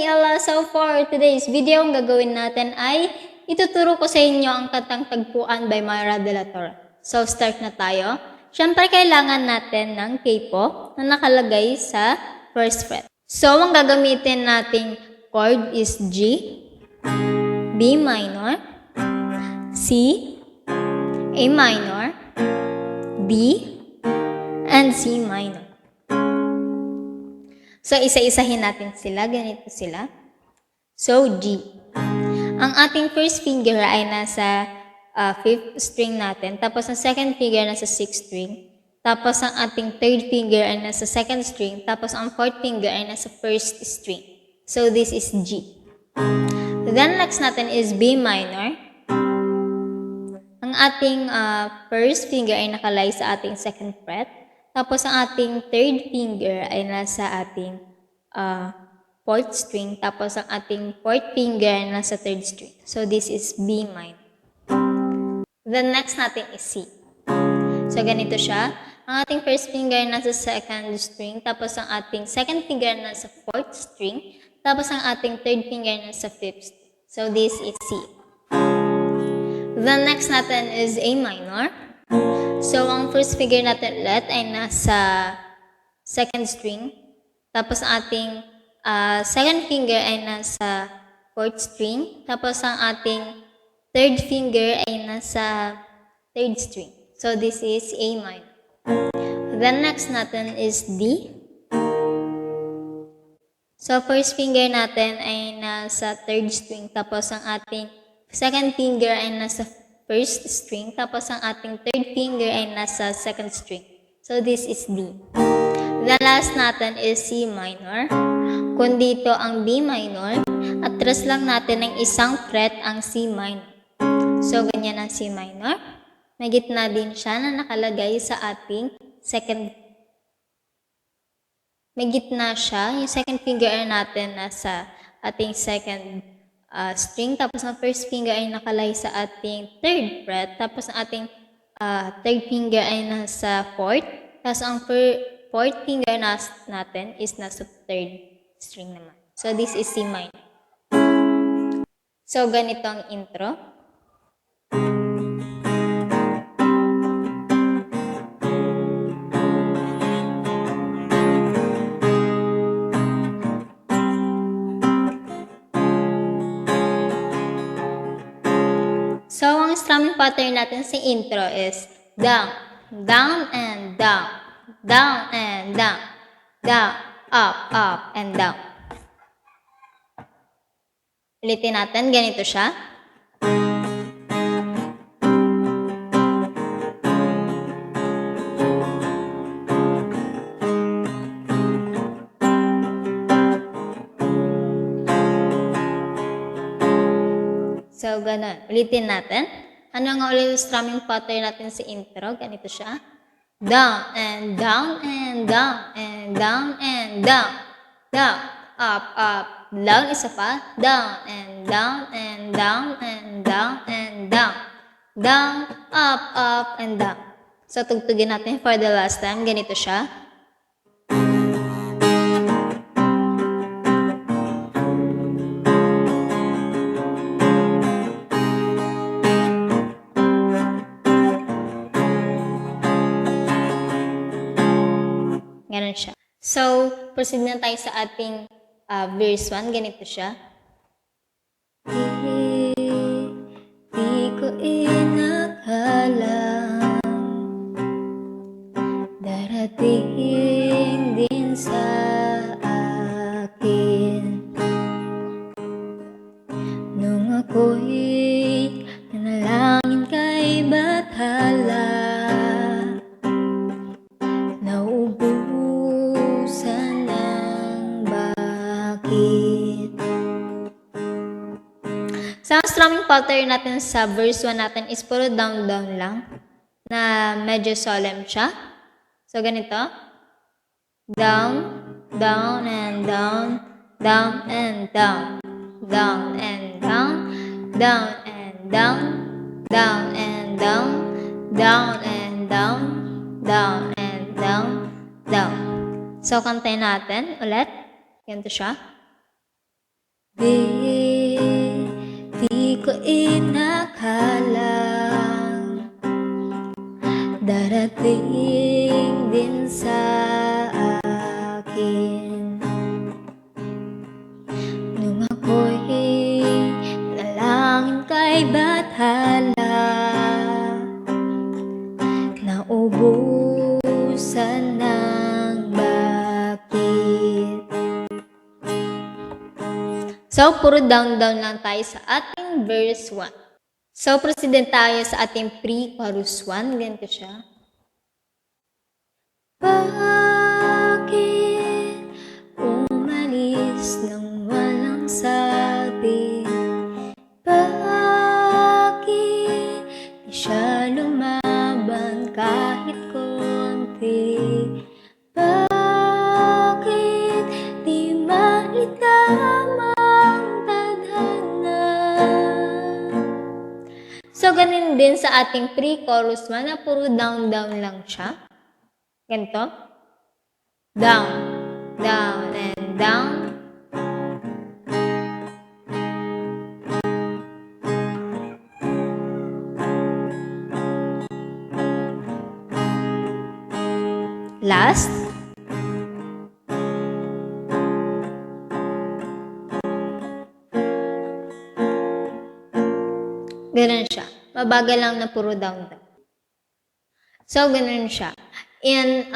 Ella. So for today's video, ang gagawin natin ay ituturo ko sa inyo ang kantang Tagpuan by Myra de la Torre. So start na tayo. Siyempre kailangan natin ng capo na nakalagay sa first fret. So ang gagamitin nating chord is G, B minor, C, A minor, D, and C minor. So, isa-isahin natin sila. Ganito sila. So, G. Ang ating first finger ay nasa 5th string natin. Tapos, ang second finger nasa 6th string. Tapos, ang ating third finger ay nasa 2nd string. Tapos, ang fourth finger ay nasa 1st string. So, this is G. Then, next natin is B minor. Ang ating first finger ay nakalay sa ating 2nd fret. Tapos, ang ating third finger ay nasa ating 4th string. Tapos, ang ating fourth finger ay nasa 3rd string. So, this is B minor. The next natin is C. So, ganito siya. Ang ating first finger ay nasa 2nd string. Tapos, ang ating second finger ay nasa 4th string. Tapos, ang ating third finger ay nasa 5th string. So, this is C. The next natin is A minor. So, ang first finger natin ulit ay nasa 2nd string. Tapos, ang ating second finger ay nasa 4th string. Tapos, ang ating third finger ay nasa 3rd string. So, this is A minor. The next natin is D. So, first finger natin ay nasa 3rd string. Tapos, ang ating second finger ay nasa 1st string, tapos ang ating third finger ay nasa 2nd string. So, this is D. The last natin is C minor. Kung dito ang B minor, atras lang natin ng isang fret ang C minor. So, ganyan ang C minor. May gitna din siya na nakalagay sa ating second. May gitna siya. Yung second finger natin nasa ating second string, tapos ang first finger ay nakalay sa ating 3rd fret, tapos ang ating third finger ay nasa 4th, tapos ang fourth finger natin is nasa 3rd string naman. So, this is C minor. So, ganito ang intro. So, ang strumming pattern natin sa intro is down, down and down, down and down, down, up and down. Ulitin natin, ganito siya. So, ganun. Ulitin natin. Ano nga ulit yung strumming pattern natin sa intro? Ganito siya. Down and down and down and down and down. Down, up, down. Isa pa. Down and down and down and down and down. Down, up and down. So, tugtugin natin for the last time. Ganito siya. Ganun siya. So, proceed na tayo sa ating verse 1. Ganito siya. Di ko inakala darating din sa akin nung ako'y nanalangin kay Bathala. So, ang strumming pattern natin sa verse 1 natin is puro down-down lang na medyo solemn siya. So, ganito. Down, down and down, down and down, down and down, down and down, down and down, down and down, down and down, down. So, kantayin natin ulit. Ganito siya. Di ko inakalang darating din sa akin nung ako'y nalangin kay Bathala, naubusan ng bakit. So, puro down-down lang tayo sa ating verse 1. So, proceed tayo sa ating pre-chorus 1. Ganito siya. Bakit umalis nang walang sabi? Bakit di siya lumaban kahit konti? Bakit di maitama ang tadhana? So, ganun din sa ating pre-chorus 1 na puro down-down lang siya. Ganito. Down, down, and down. Last. Ganun siya. Mabagal lang na puro down-down. So, ganun siya. In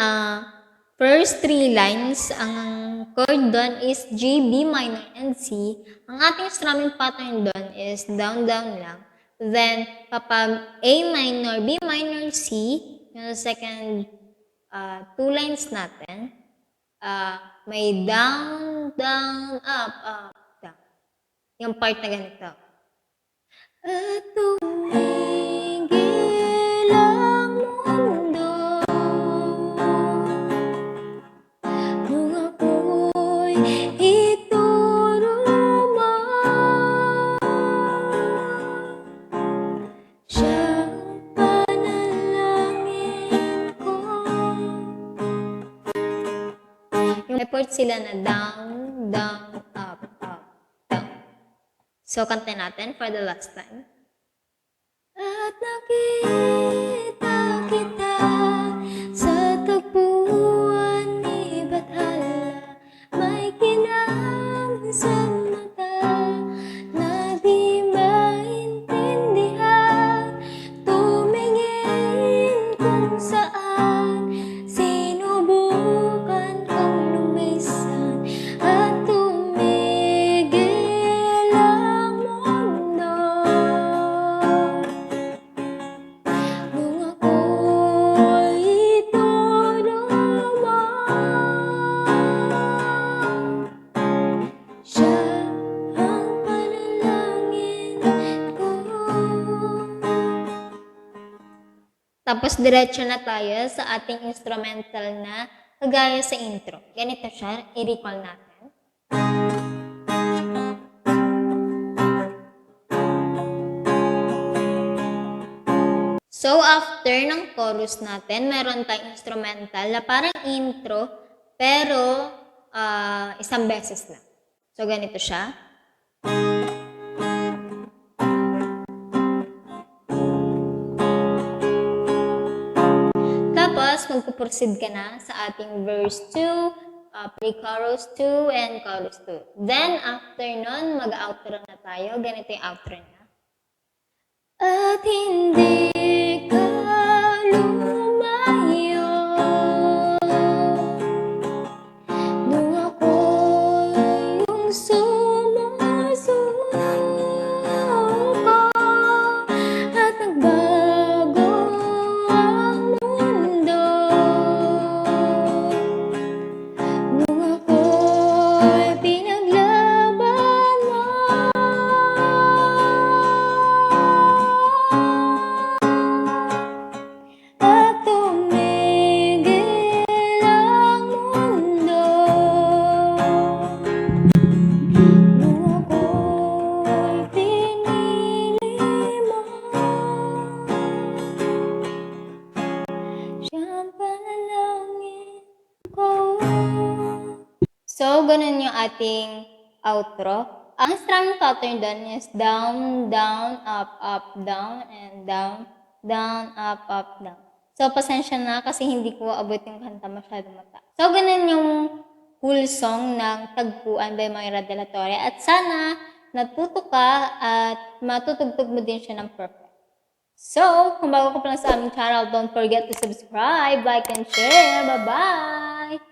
first 3 lines, ang chord doon is G, B minor, and C. Ang ating strumming pattern doon is down-down lang. Then, kapag A minor, B minor, C, yung second 2 lines natin, may down, down, up, down. Yung part na ganito. At tumigil ang mundo nung ako'y ituro mo. Siyang panalangin ko. Yung report sila na down, down, up, down. So, kanta natin for the last time. At nakita kita sa tagpuan ni Bathala, may kinang sa mata na di maintindihan, tumingin kung saan, sinubukan kong lumisan at tumigil ang mundo nung ako'y ituro mo. Siya ang panalangin ko. Tapos diretso na tayo sa ating instrumental na kagaya sa intro. Ganito siya, i-recall natin. So, after ng chorus natin, meron tayong instrumental na parang intro, pero isang beses lang. So, ganito siya. Tapos, magpuproceed ka na sa ating verse 2, pre-chorus 2, and chorus 2. Then, after nun, mag-outro na tayo. Ganito yung outro niya. At hindi ka lumayo nung ako'y yung sumusuko at nagbago ang mundo nung ako'y pinaglaban mo. At tumigil ang mundo nung ako'y pinili mo. Siyang panalangin ko. So, ganun yung ating outro. Ang strumming pattern doon is down, down, up, down, and down, down, up, down. So, pasensya na kasi hindi ko abot yung kanta masyado mata. So, ganun yung full song ng Tagpuan by Moira de la Torre. At sana natuto ka at matutugtog mo din siya ng perfect. So, kung bago ka pa lang sa aming channel, don't forget to subscribe, like, and share. Bye-bye!